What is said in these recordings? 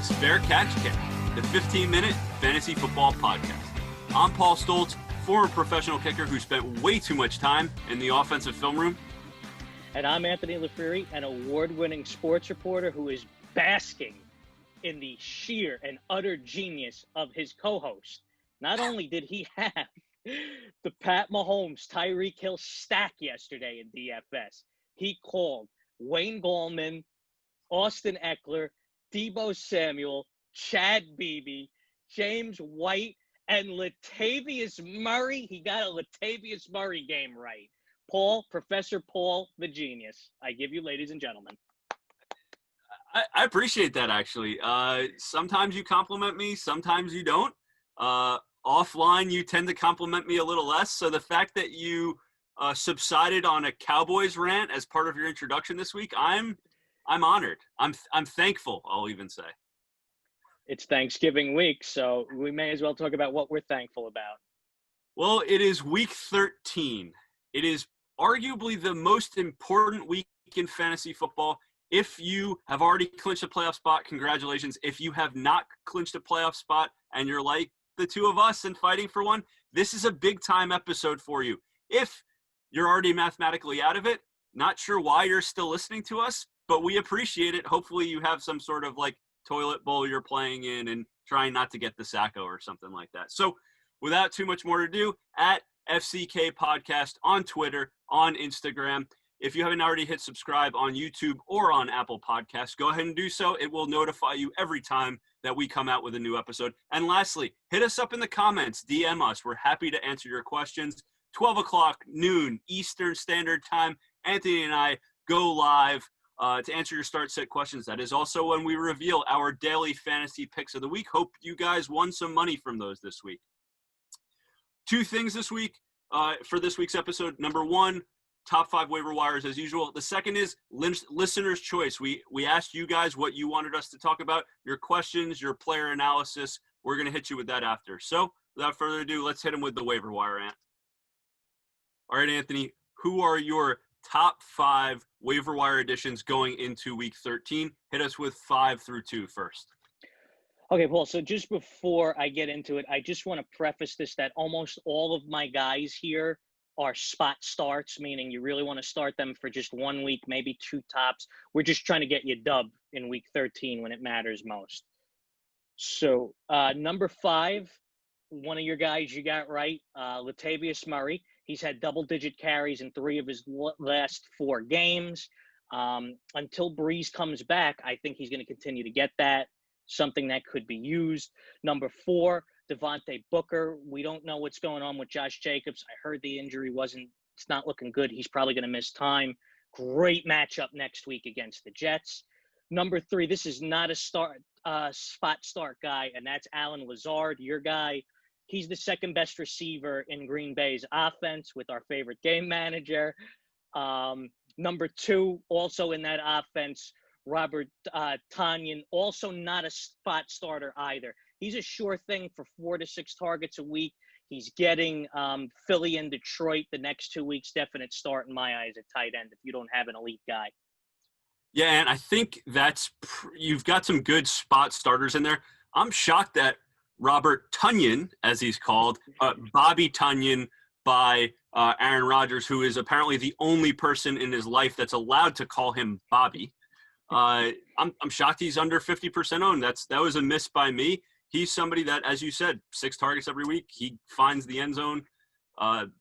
is Fair Catch Kick, the 15-minute fantasy football podcast. I'm Paul Stoltz, former professional kicker who spent way too much time in the offensive film room. And I'm Anthony Lafriri, an award-winning sports reporter who is basking in the sheer and utter genius of his co-host. Not only did he have the Pat Mahomes, Tyreek Hill stack yesterday in DFS, he called Wayne Gallman, Austin Eckler, Deebo Samuel, Chad Beebe, James White, and Latavius Murray. He got a Latavius Murray game right. Paul, Professor Paul, the genius. I give you, ladies and gentlemen. I appreciate that, actually. Sometimes you compliment me, sometimes you don't. Offline, you tend to compliment me a little less. So the fact that you subsided on a Cowboys rant as part of your introduction this week, I'm honored. I'm thankful, I'll even say. It's Thanksgiving week, so we may as well talk about what we're thankful about. Well, it is week 13. It is arguably the most important week in fantasy football. If you have already clinched a playoff spot, congratulations. If you have not clinched a playoff spot and you're like the two of us and fighting for one, this is a big-time episode for you. If you're already mathematically out of it, not sure why you're still listening to us, but we appreciate it. Hopefully you have some sort of like toilet bowl you're playing in and trying not to get the sacco or something like that. So without too much more to do, at FCK Podcast on Twitter, on Instagram. If you haven't already hit subscribe on YouTube or on Apple Podcasts, go ahead and do so. It will notify you every time that we come out with a new episode. And lastly, hit us up in the comments, DM us. We're happy to answer your questions. 12 o'clock, noon, Eastern Standard Time. Anthony and I go live to answer your start set questions. That is also when we reveal our daily fantasy picks of the week. Hope you guys won some money from those this week. Two things this week for this week's episode. Number one, top 5 waiver wires as usual. The second is listener's choice. We asked you guys what you wanted us to talk about, your questions, your player analysis. We're going to hit you with that after. So without further ado, let's hit him with the waiver wire, Ant. All right, Anthony, who are your top 5 waiver wire additions going into week 13? Hit us with 5 through 2 first. Okay, Paul, so just before I get into it, I just want to preface this that almost all of my guys here are spot starts, meaning you really want to start them for just 1 week, maybe 2 tops. We're just trying to get you dubbed in week 13 when it matters most. So number 5, one of your guys you got right, Latavius Murray. He's had double-digit carries in 3 of his last 4 games. Until Breeze comes back, I think he's going to continue to get that, something that could be used. Number 4, Devonte Booker. We don't know what's going on with Josh Jacobs. I heard the injury it's not looking good. He's probably going to miss time. Great matchup next week against the Jets. Number 3, this is not a spot start guy, and that's Allen Lazard, your guy. He's the second best receiver in Green Bay's offense with our favorite game manager. Number 2, also in that offense, Robert Tanyan, also not a spot starter either. He's a sure thing for 4 to 6 targets a week. He's getting Philly and Detroit the next 2 weeks. Definite start in my eyes at tight end if you don't have an elite guy. Yeah, and I think you've got some good spot starters in there. I'm shocked that Robert Tanyan, as he's called, Bobby Tanyan by Aaron Rodgers, who is apparently the only person in his life that's allowed to call him Bobby. I'm shocked he's under 50% owned. That was a miss by me. He's somebody that, as you said, 6 targets every week. He finds the end zone.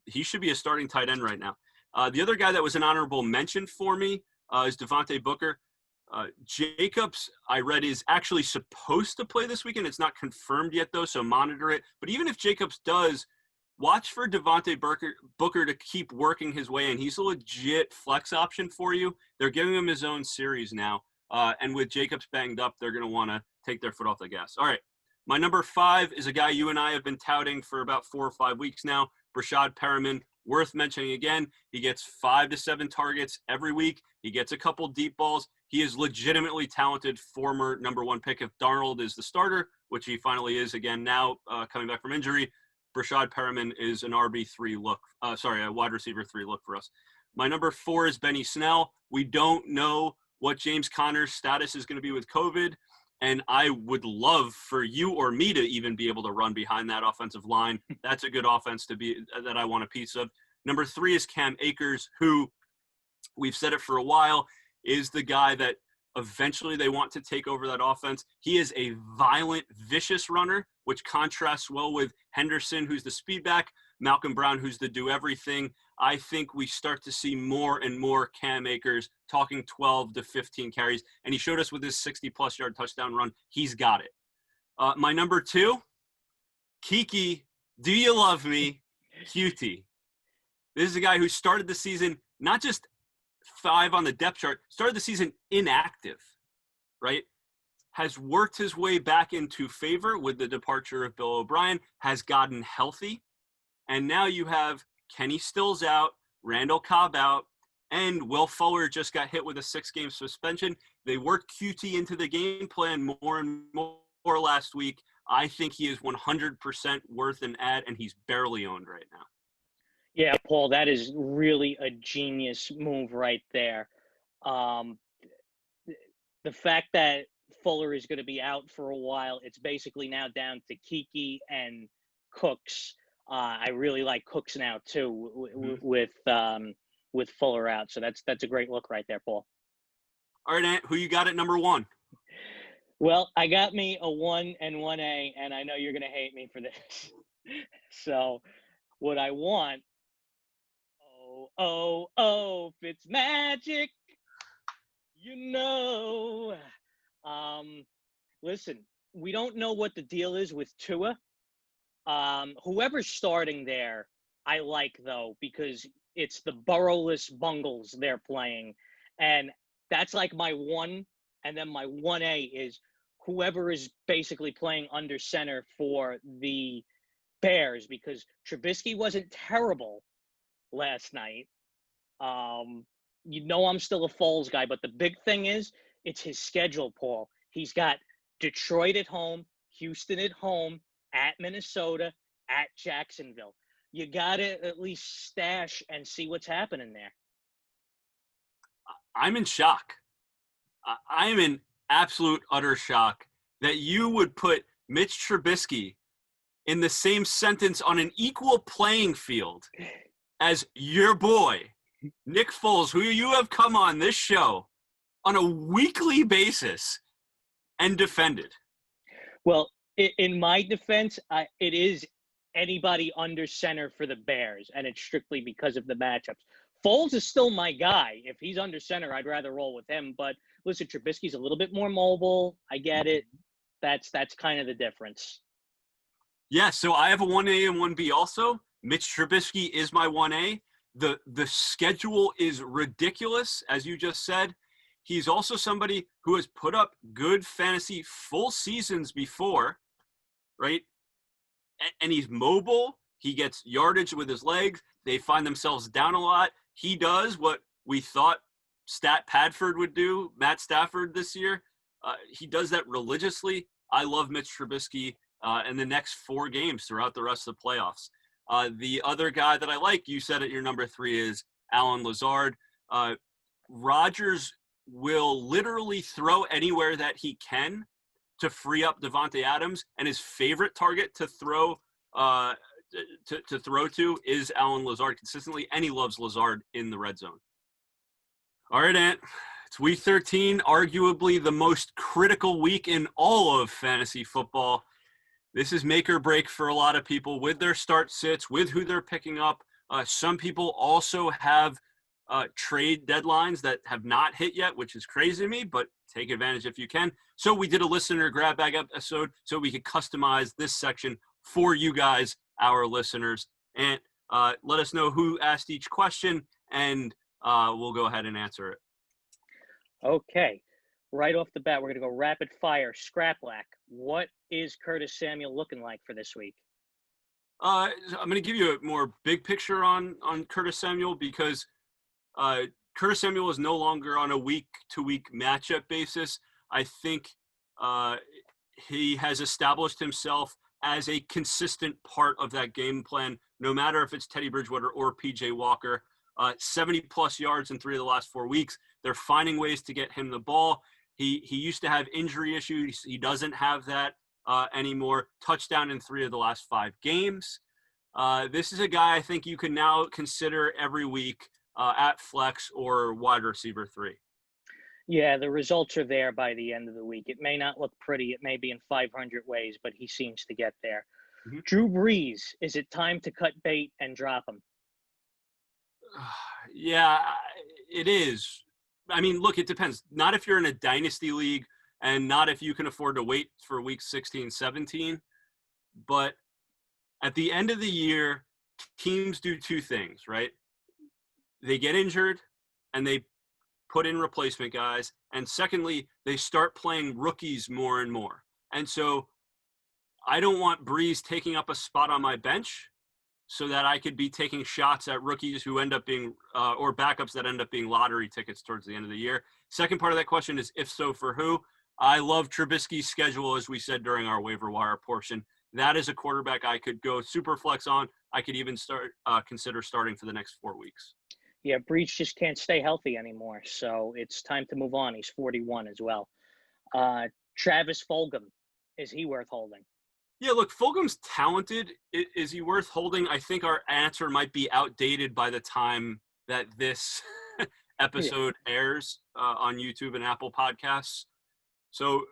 He should be a starting tight end right now. The other guy that was an honorable mention for me is Devonte Booker. Jacobs, I read, is actually supposed to play this weekend. It's not confirmed yet, though, so monitor it. But even if Jacobs does, watch for Devonte Booker to keep working his way in. He's a legit flex option for you. They're giving him his own series now. And with Jacobs banged up, they're going to want to take their foot off the gas. All right. My number 5 is a guy you and I have been touting for about 4 or 5 weeks now, Prashad Paraman. Worth mentioning again, he gets 5 to 7 targets every week. He gets a couple deep balls. He is legitimately talented, former number 1 pick. If Darnold is the starter, which he finally is again now, coming back from injury, Prashad Paraman is an RB3 look. A wide receiver 3 look for us. My number 4 is Benny Snell. We don't know what James Conner's status is going to be with COVID. And I would love for you or me to even be able to run behind that offensive line. That's a good offense that I want a piece of. Number 3 is Cam Akers, who we've said it for a while, is the guy that eventually they want to take over that offense. He is a violent, vicious runner, which contrasts well with Henderson, who's the speed back, Malcolm Brown, who's the do-everything. I think we start to see more and more Cam Akers talking 12 to 15 carries, and he showed us with his 60-plus yard touchdown run. He's got it. My number 2, Kiki, do you love me? Cutie. This is a guy who started the season not just 5 on the depth chart, started the season inactive, right? Has worked his way back into favor with the departure of Bill O'Brien, has gotten healthy, and now you have Kenny Stills out, Randall Cobb out, and Will Fuller just got hit with a 6-game suspension. They worked QT into the game plan more and more last week. I think he is 100% worth an ad, and he's barely owned right now. Yeah, Paul, that is really a genius move right there. The fact that Fuller is going to be out for a while, it's basically now down to Kiki and Cooks. I really like Cooks now too with Fuller out. So that's a great look right there, Paul. All right, Ant, who you got at number 1? Well, I got me a 1 and 1A, and I know you're going to hate me for this. So what I want, Fitz magic, listen, we don't know what the deal is with Tua. Whoever's starting there, I like, though, because it's the Burrowless Bungles they're playing. And that's like my 1. And then my 1A is whoever is basically playing under center for the Bears, because Trubisky wasn't terrible last night. I'm still a Foles guy, but the big thing is it's his schedule, Paul. He's got Detroit at home, Houston at home, at Minnesota, at Jacksonville. You got to at least stash and see what's happening there. I'm in shock. I am in absolute, utter shock that you would put Mitch Trubisky in the same sentence on an equal playing field as your boy, Nick Foles, who you have come on this show on a weekly basis and defended. Well, in my defense, it is anybody under center for the Bears, and it's strictly because of the matchups. Foles is still my guy. If he's under center, I'd rather roll with him. But listen, Trubisky's a little bit more mobile. I get it. That's kind of the difference. Yeah, so I have a 1A and 1B also. Mitch Trubisky is my 1A. The schedule is ridiculous, as you just said. He's also somebody who has put up good fantasy full seasons before, right? And he's mobile. He gets yardage with his legs. They find themselves down a lot. He does what we thought Stat Padford would do, Matt Stafford this year. He does that religiously. I love Mitch Trubisky in the next 4 games throughout the rest of the playoffs. The other guy that I like, you said at your number 3, is Alan Lazard. Rodgers will literally throw anywhere that he can to free up Devontae Adams, and his favorite target to throw to is Alan Lazard consistently, and he loves Lazard in the red zone. All right, Ant. It's week 13, arguably the most critical week in all of fantasy football. This is make or break for a lot of people with their start sits, with who they're picking up. Some people also have trade deadlines that have not hit yet, which is crazy to me, but take advantage if you can. So we did a listener grab bag episode so we could customize this section for you guys, our listeners. And let us know who asked each question, and we'll go ahead and answer it. Okay. Right off the bat, we're going to go rapid fire. Scraplack, what is Curtis Samuel looking like for this week? I'm going to give you a more big picture on Curtis Samuel, because Curtis Samuel is no longer on a week-to-week matchup basis. I think he has established himself as a consistent part of that game plan, no matter if it's Teddy Bridgewater or P.J. Walker. 70-plus yards in 3 of the last 4 weeks. They're finding ways to get him the ball. He used to have injury issues. He doesn't have that anymore. Touchdown in 3 of the last 5 games. This is a guy I think you can now consider every week at flex or wide receiver 3. Yeah, the results are there by the end of the week. It may not look pretty. It may be in 500 ways, but he seems to get there. Mm-hmm. Drew Brees, is it time to cut bait and drop him? Yeah, it is. I mean, look, it depends. Not if you're in a dynasty league and not if you can afford to wait for week 16, 17. But at the end of the year, teams do 2 things, right? They get injured and they put in replacement guys. And secondly, they start playing rookies more and more. And so I don't want Breeze taking up a spot on my bench so that I could be taking shots at rookies who end up being or backups that end up being lottery tickets towards the end of the year. Second part of that question is, if so, for who? I love Trubisky's schedule, as we said during our waiver wire portion. That is a quarterback I could go super flex on. I could even consider starting for the next 4 weeks. Yeah, Breach just can't stay healthy anymore, so it's time to move on. He's 41 as well. Travis Fulgam, is he worth holding? Yeah, look, Fulgham's talented. Is he worth holding? I think our answer might be outdated by the time that this episode airs on YouTube and Apple Podcasts. So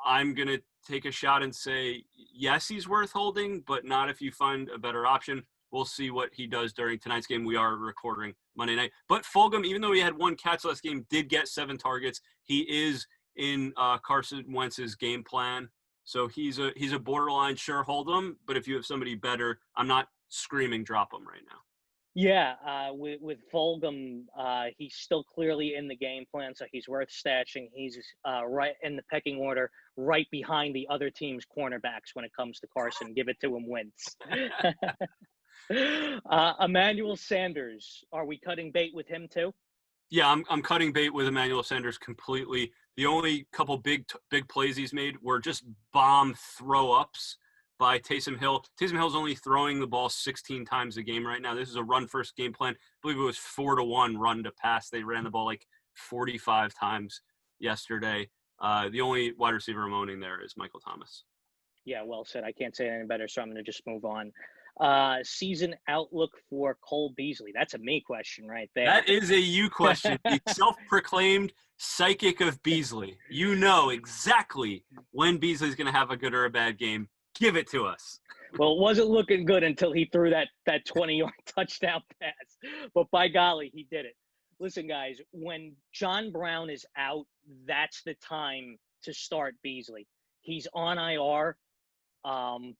I'm going to take a shot and say, yes, he's worth holding, but not if you find a better option. We'll see what he does during tonight's game. We are recording Monday night. But Fulgam, even though he had 1 catch last game, did get 7 targets. He is in Carson Wentz's game plan. So he's a borderline sure hold him. But if you have somebody better, I'm not screaming drop him right now. Yeah, with Fulgam, he's still clearly in the game plan, so he's worth stashing. He's right in the pecking order, right behind the other team's cornerbacks when it comes to Carson. Give it to him, Wentz. Emmanuel Sanders, are we cutting bait with him too? Yeah, I'm cutting bait with Emmanuel Sanders completely. The only couple big plays he's made were just bomb throw-ups by Taysom Hill. Taysom Hill's only throwing the ball 16 times a game right now. This is a run-first game plan. I believe it was 4-1 run to pass. They ran the ball like 45 times yesterday. The only wide receiver I'm owning there is Michael Thomas. Yeah, well said. I can't say it any better, so I'm going to just move on. Season outlook for Cole Beasley. That's a me question right there. That is a you question. The self-proclaimed psychic of Beasley. You know exactly when Beasley's going to have a good or a bad game. Give it to us. Well, it wasn't looking good until he threw that 20-yard touchdown pass. But by golly, he did it. Listen, guys, when John Brown is out, that's the time to start Beasley. He's on IR.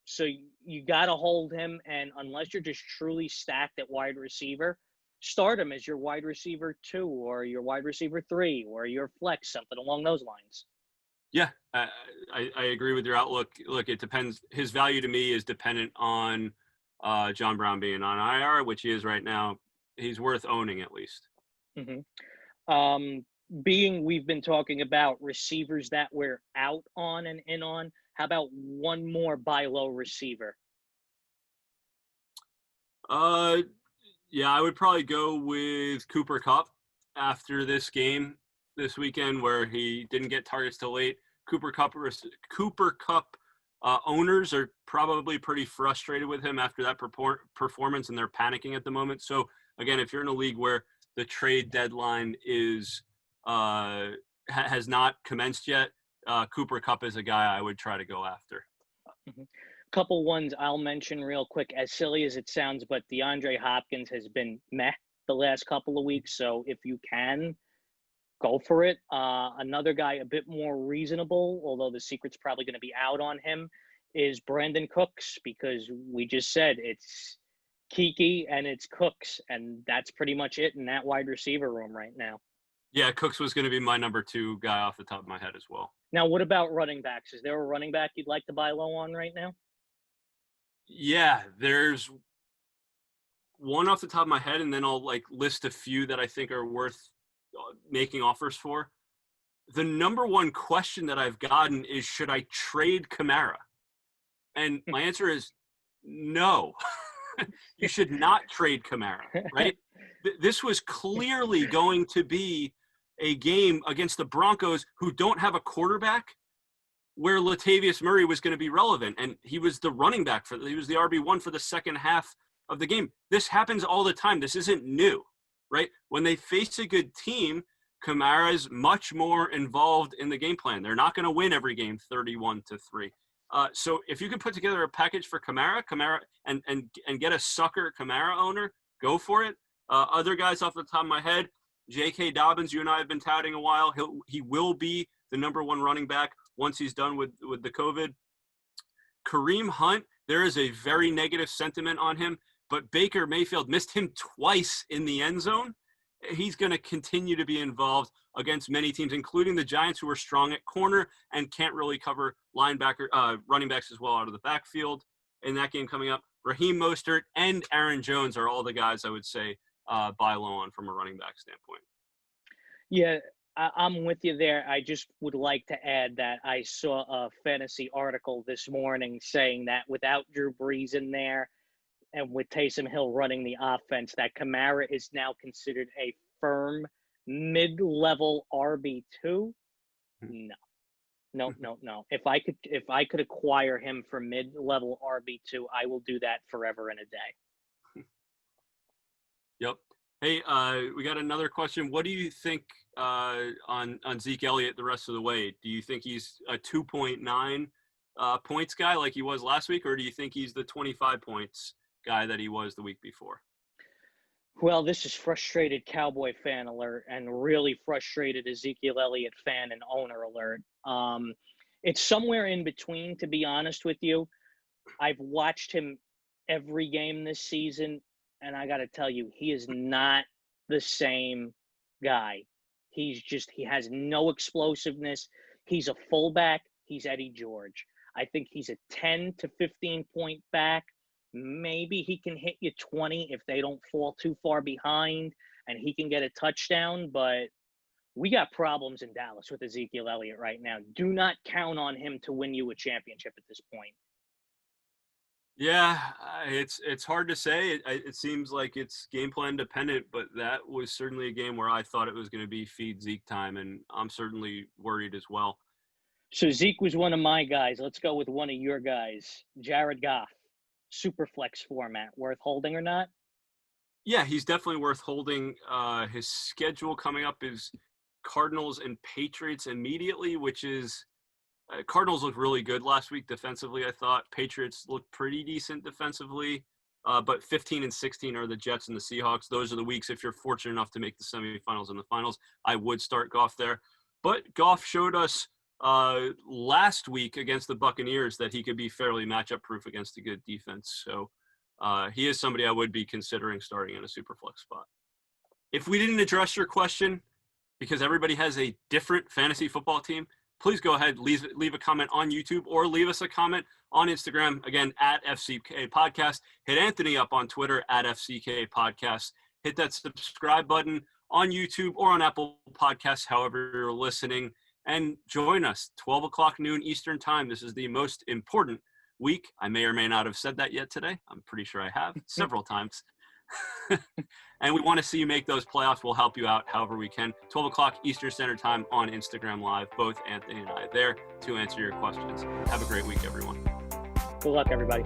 So you got to hold him, and unless you're just truly stacked at wide receiver, start him as your wide receiver 2 or your wide receiver 3 or your flex, something along those lines. Yeah, I agree with your outlook. Look, it depends. His value to me is dependent on John Brown being on IR, which he is right now. He's worth owning at least. Mm-hmm. We've been talking about receivers that we're out on and in on. How about one more buy low receiver? Yeah, I would probably go with Cooper Kupp after this game this weekend where he didn't get targets till late. Cooper Kupp owners are probably pretty frustrated with him after that performance, and they're panicking at the moment. So again, if you're in a league where the trade deadline is has not commenced yet, Cooper Kupp is a guy I would try to go after. Mm-hmm. Couple ones I'll mention real quick, as silly as it sounds, but DeAndre Hopkins has been meh the last couple of weeks. So if you can, go for it. Another guy a bit more reasonable, although the secret's probably going to be out on him, is Brandon Cooks, because we just said it's Kiki and it's Cooks, and that's pretty much it in that wide receiver room right now. Yeah, Cooks was going to be my number 2 guy off the top of my head as well. Now, what about running backs? Is there a running back you'd like to buy low on right now? Yeah, there's one off the top of my head, and then I'll list a few that I think are worth making offers for. The number 1 question that I've gotten is, should I trade Camara? And my answer is no. You should not trade Camara, right? This was clearly going to be a game against the Broncos who don't have a quarterback where Latavius Murray was going to be relevant. And he was the running back he was the RB1 for the second half of the game. This happens all the time. This isn't new, right? When they face a good team, Camara is much more involved in the game plan. They're not going to win every game 31-3. So if you can put together a package for Camara, and get a sucker Camara owner, go for it. Other guys off the top of my head, J.K. Dobbins, you and I have been touting a while. He will be the number one running back once he's done with the COVID. Kareem Hunt, there is a very negative sentiment on him, but Baker Mayfield missed him twice in the end zone. He's going to continue to be involved against many teams, including the Giants, who are strong at corner and can't really cover running backs as well out of the backfield. In that game coming up, Raheem Mostert and Aaron Jones are all the guys I would say buy low on from a running back standpoint. Yeah, I'm with you there. I just would like to add that I saw a fantasy article this morning saying that without Drew Brees in there and with Taysom Hill running the offense, that Camara is now considered a firm mid-level RB2. No. If I could acquire him for mid-level RB2, I will do that forever and a day. Yep. Hey, we got another question. What do you think on Zeke Elliott the rest of the way? Do you think he's a 2.9 points guy like he was last week, or do you think he's the 25 points guy that he was the week before? Well, this is frustrated Cowboy fan alert and really frustrated Ezekiel Elliott fan and owner alert. It's somewhere in between, to be honest with you. I've watched him every game this season, and I got to tell you, he is not the same guy. He has no explosiveness. He's a fullback. He's Eddie George. I think he's a 10 to 15 point back. Maybe he can hit you 20 if they don't fall too far behind and he can get a touchdown. But we got problems in Dallas with Ezekiel Elliott right now. Do not count on him to win you a championship at this point. Yeah, it's hard to say. It seems like it's game plan dependent, but that was certainly a game where I thought it was going to be feed Zeke time, and I'm certainly worried as well. So Zeke was one of my guys. Let's go with one of your guys, Jared Goff. Superflex format, worth holding or not? Yeah, he's definitely worth holding. His schedule coming up is Cardinals and Patriots immediately, which is Cardinals looked really good last week defensively, I thought. Patriots looked pretty decent defensively, but 15 and 16 are the Jets and the Seahawks. Those are the weeks, if you're fortunate enough to make the semifinals and the finals, I would start Goff there. But Goff showed us last week against the Buccaneers that he could be fairly matchup proof against a good defense. So he is somebody I would be considering starting in a super flex spot. If we didn't address your question, because everybody has a different fantasy football team, please go ahead, leave a comment on YouTube or leave us a comment on Instagram, again, at FCK Podcast. Hit Anthony up on Twitter at FCK Podcast. Hit that subscribe button on YouTube or on Apple Podcasts, however you're listening. And join us, 12 o'clock noon Eastern time. This is the most important week. I may or may not have said that yet today. I'm pretty sure I have several times. And we want to see you make those playoffs. We'll help you out however we can. 12 o'clock Eastern Standard Time on Instagram Live. Both Anthony and I there to answer your questions. Have a great week, everyone. Good luck, everybody.